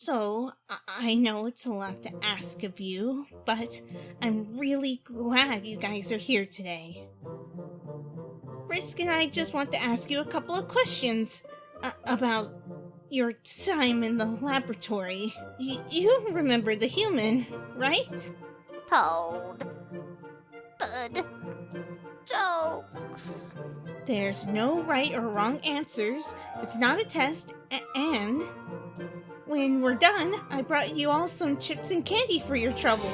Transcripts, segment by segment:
So, I know it's a lot to ask of you, but I'm really glad you guys are here today. Frisk and I just want to ask you a couple of questions about your time in the laboratory. You remember the human, right? Toad. Good. Jokes. There's no right or wrong answers. It's not a test, and when we're done, I brought you all some chips and candy for your trouble.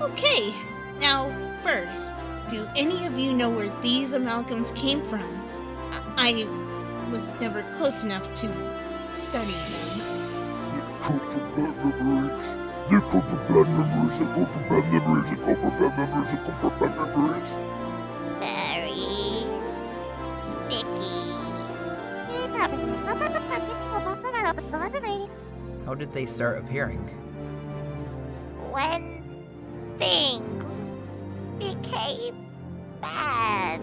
Okay, now first, do any of you know where these amalgams came from? I was never close enough to study them. They come from bad memories. They come from bad memories. They come from bad memories. They come from bad memories. Very sticky. How did they start appearing? When things became bad.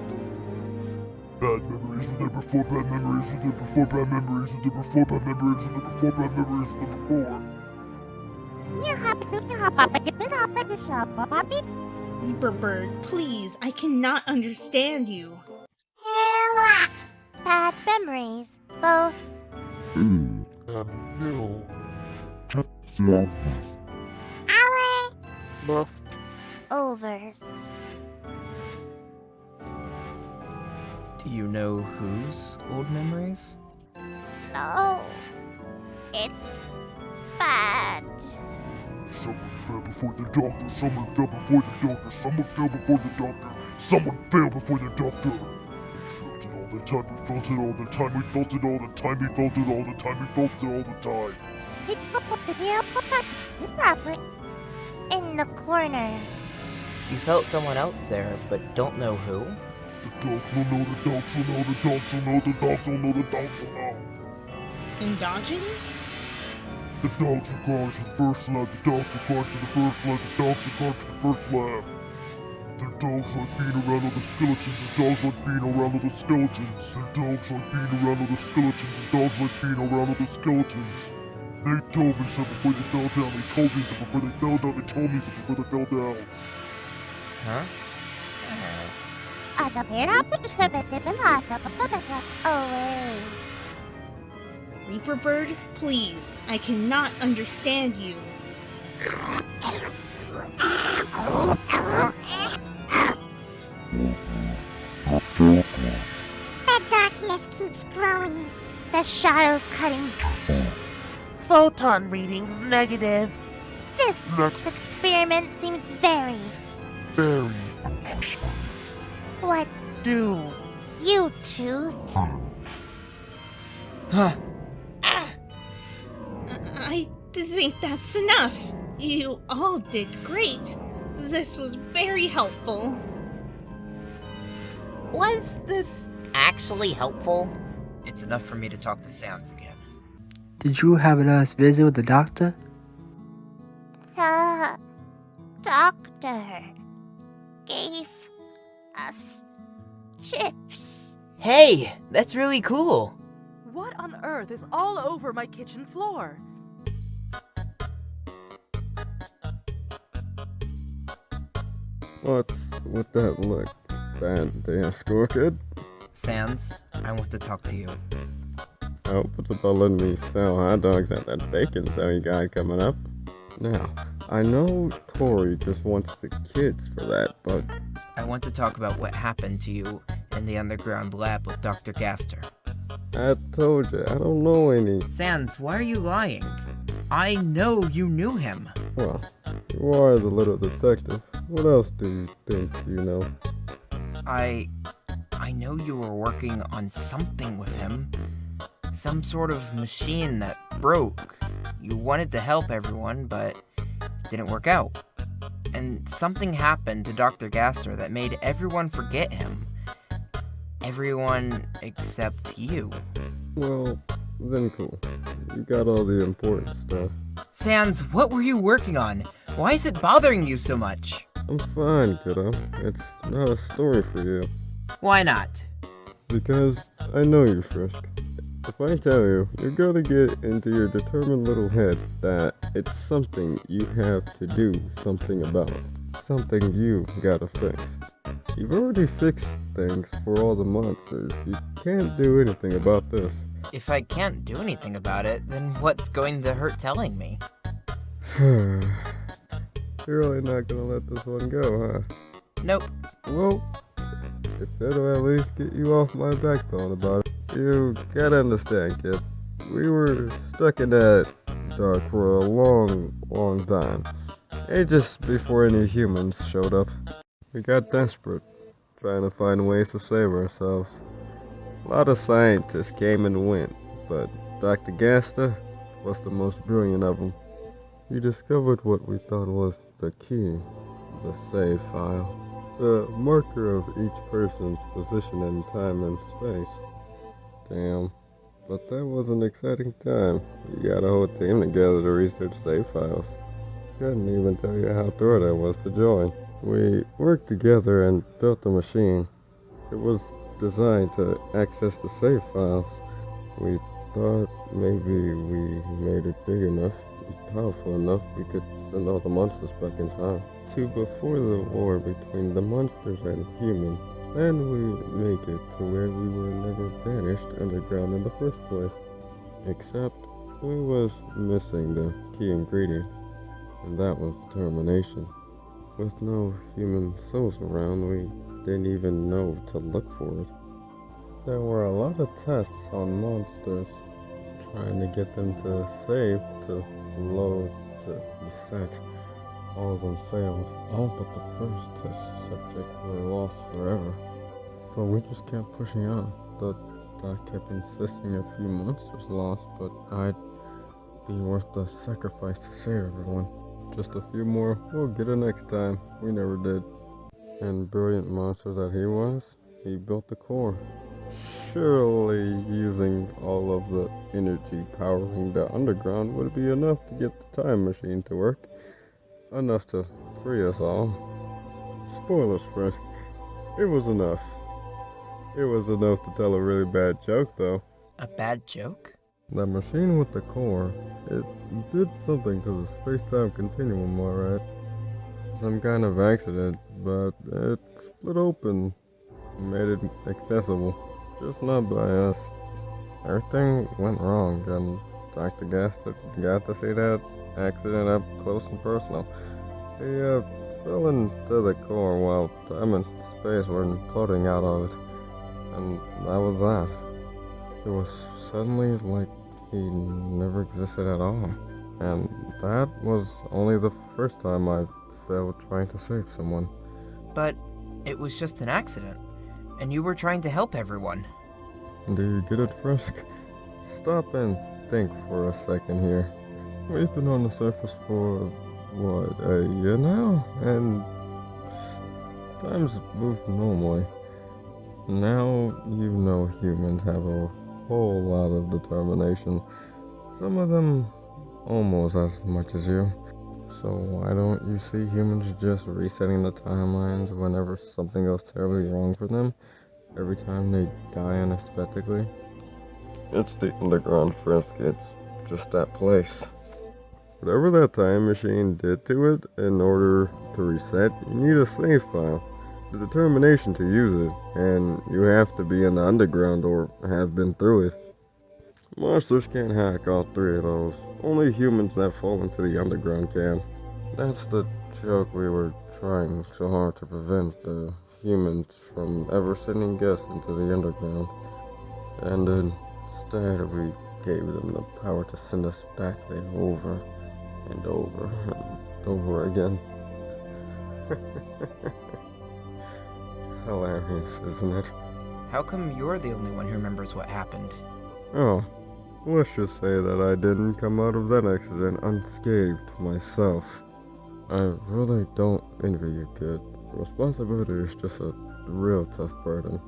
Bad memories were there before bad memories were there before bad memories were there before bad memories were there before bad memories were there before. Reaper Bird, please, I cannot understand you. Bad memories, both No. our Left. overs. Do you know whose old memories? No, it's bad. Someone fell before the doctor. Someone fell before the doctor. Someone fell before the doctor. Someone fell before the doctor. We felt it all the time. We felt it all the time. We felt it all the time. We felt it all the time. We felt it all the time. In the corner. You felt someone else there, but don't know who? The dogs will know. The dogs will know. The dogs will know. The dogs will know. The dogs will know. Endogeny? The dogs are guards for the first lab. The dogs are guards for the first lab. The dogs are guards for the first lab. The dogs like being around all the skeletons. The dogs like being around all the skeletons. The dogs like being around all the skeletons. The dogs like being around all the skeletons. They told me something before they fell down. They told me something before they fell down. They told me something before they fell down. Huh? Away. Reaper Bird, please, I cannot understand you. The darkness keeps growing. The shadows cutting. Photon readings negative. This Next. experiment seems very. Very. What Do. you tooth? Huh. I think that's enough. You all did great. This was very helpful. Was this actually helpful? It's enough for me to talk to Sans again. Did you have a nice visit with the doctor? The doctor gave us chips. Hey, that's really cool. What on earth is all over my kitchen floor? What's with that look? Ben, the escort kid? Sans, I want to talk to you. Oh, what's about letting me sell hot dogs at that bacon selling guy coming up? Now, I know Tori just wants the kids for that, but I want to talk about what happened to you in the underground lab with Dr. Gaster. I told you, I don't know any. Sans, why are you lying? I know you knew him. Well, you are the little detective. What else do you think you know? I know you were working on something with him. Some sort of machine that broke. You wanted to help everyone, but it didn't work out. And something happened to Dr. Gaster that made everyone forget him. Everyone except you. Well, then cool. You got all the important stuff. Sans, what were you working on? Why is it bothering you so much? I'm fine, kiddo. It's not a story for you. Why not? Because I know you, Frisk. If I tell you, you're gonna get into your determined little head that it's something you have to do something about. Something you gotta fix. You've already fixed things for all the monsters. You can't do anything about this. If I can't do anything about it, then what's going to hurt telling me? You're really not gonna let this one go, huh? Nope. Well, if it'll at least get you off my backbone about it. You gotta understand, kid. We were stuck in that dark for a long time. Ages before any humans showed up. We got desperate, trying to find ways to save ourselves. A lot of scientists came and went, but Dr. Gaster was the most brilliant of them. He discovered what we thought was the key, the save file. The marker of each person's position in time and space. Damn, but that was an exciting time. You got a whole team together to research save files. Couldn't even tell you how thrilled I was to join. We worked together and built the machine. It was designed to access the save files. We thought maybe we made it big enough and powerful enough we could send all the monsters back in time to before the war between the monsters and humans. And we make it to where we were never banished underground in the first place. Except we was missing the key ingredient, and that was determination. With no human souls around, we didn't even know to look for it. There were a lot of tests on monsters, trying to get them to save, to load, to reset. All of them failed. All but the first test subject were lost forever. But we just kept pushing on. The doc kept insisting a few monsters lost, but I'd be worth the sacrifice to save everyone. Just a few more, we'll get it next time. We never did. And brilliant monster that he was, he built the core. Surely using all of the energy powering the underground would be enough to get the time machine to work. Enough to free us all. Spoilers, Frisk. It was enough. It was enough to tell a really bad joke, though. A bad joke? That machine with the core, it did something to the space-time continuum, alright. Some kind of accident, but it split open and made it accessible. Just not by us. Everything went wrong, and Dr. Gaster got to see that accident up close and personal. He fell into the core while time and space were imploding out of it. And that was that. It was suddenly like he never existed at all. And that was only the first time I failed trying to save someone. But it was just an accident, and you were trying to help everyone. Do you get it, Frisk? Stop and think for a second here. We've been on the surface for, what, a year now? And time's moved normally. Now you know humans have a whole lot of determination. Some of them almost as much as you. So why don't you see humans just resetting the timelines whenever something goes terribly wrong for them? Every time they die unexpectedly? It's the underground, Frisk. It's just that place. Whatever that time machine did to it, in order to reset, you need a save file. The determination to use it, and you have to be in the underground or have been through it. Monsters can't hack all three of those. Only humans that fall into the underground can. That's the joke we were trying so hard to prevent the humans from ever sending guests into the underground. And instead we gave them the power to send us back there over and over and over again. Hilarious, isn't it? How come you're the only one who remembers what happened? Oh, let's just say that I didn't come out of that accident unscathed myself. I really don't envy you, kid. Responsibility is just a real tough burden.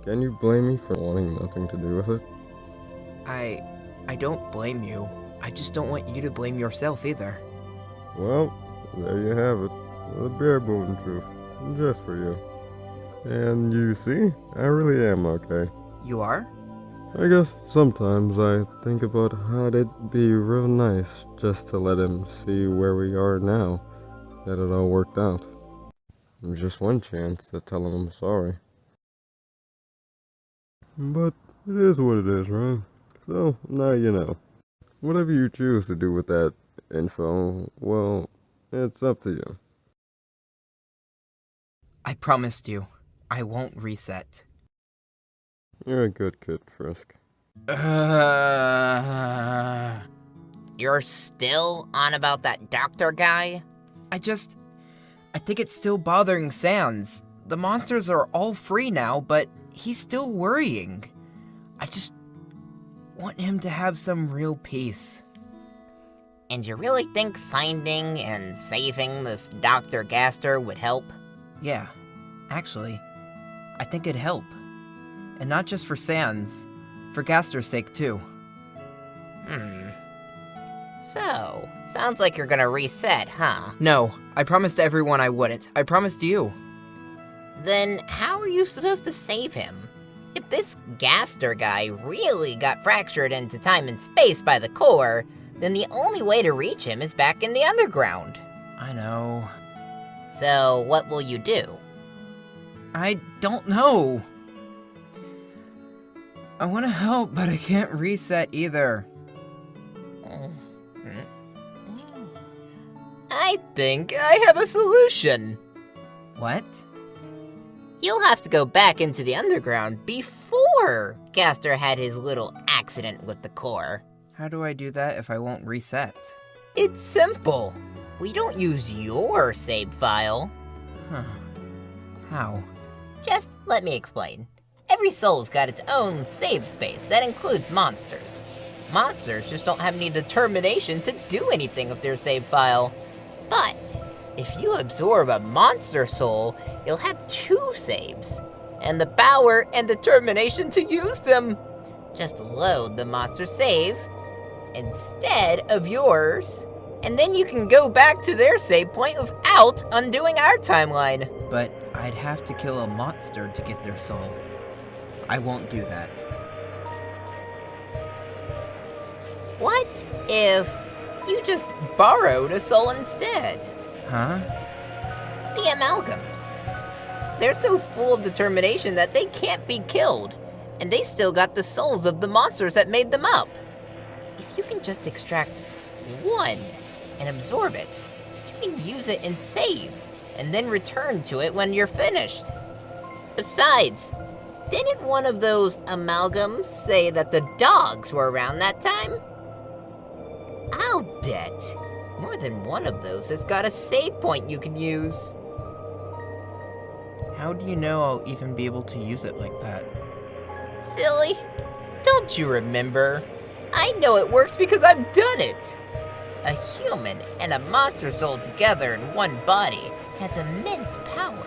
Can you blame me for wanting nothing to do with it? I don't blame you. I just don't want you to blame yourself either. Well, there you have it. The bare bone truth. Just for you. And you see, I really am okay. You are? I guess sometimes I think about how it'd be real nice just to let him see where we are now, that it all worked out. Just one chance to tell him I'm sorry. But it is what it is, right? So, now you know. Whatever you choose to do with that info, well, it's up to you. I promised you, I won't reset. You're a good kid, Frisk. You're still on about that doctor guy? I think it's still bothering Sans. The monsters are all free now, but he's still worrying. I just want him to have some real peace. And you really think finding and saving this Dr. Gaster would help? Yeah, actually, I think it'd help. And not just for Sans, for Gaster's sake too. So, sounds like you're gonna reset, huh? No, I promised everyone I wouldn't. I promised you. Then how are you supposed to save him? If this Gaster guy really got fractured into time and space by the core, then the only way to reach him is back in the underground. I know. So, what will you do? I don't know. I want to help, but I can't reset either. I think I have a solution. What? You'll have to go back into the underground before Gaster had his little accident with the core. How do I do that if I won't reset? It's simple. We don't use your save file. Huh. How? Just let me explain. Every soul's got its own save space that includes monsters. Monsters just don't have any determination to do anything with their save file. But if you absorb a monster soul, you'll have 2 saves, and the power and determination to use them. Just load the monster save instead of yours, and then you can go back to their save point without undoing our timeline. But I'd have to kill a monster to get their soul. I won't do that. What if you just borrowed a soul instead? Huh? The Amalgams. They're so full of determination that they can't be killed, and they still got the souls of the monsters that made them up. If you can just extract 1 and absorb it, you can use it and save, and then return to it when you're finished. Besides, didn't one of those Amalgams say that the dogs were around that time? I'll bet more than one of those has got a save point you can use. How do you know I'll even be able to use it like that? Silly, don't you remember? I know it works because I've done it. A human and a monster soul together in one body has immense power.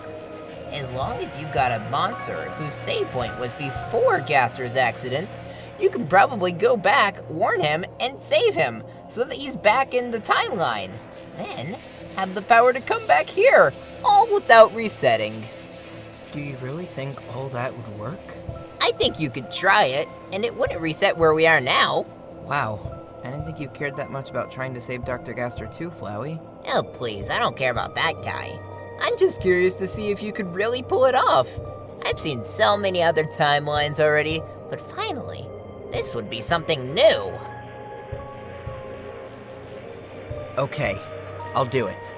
As long as you got a monster whose save point was before Gaster's accident, you can probably go back, warn him, and save him so that he's back in the timeline. Then, have the power to come back here, all without resetting. Do you really think all that would work? I think you could try it, and it wouldn't reset where we are now. Wow. I didn't think you cared that much about trying to save Dr. Gaster too, Flowey. Oh, please, I don't care about that guy. I'm just curious to see if you could really pull it off. I've seen so many other timelines already, but finally, this would be something new. Okay, I'll do it.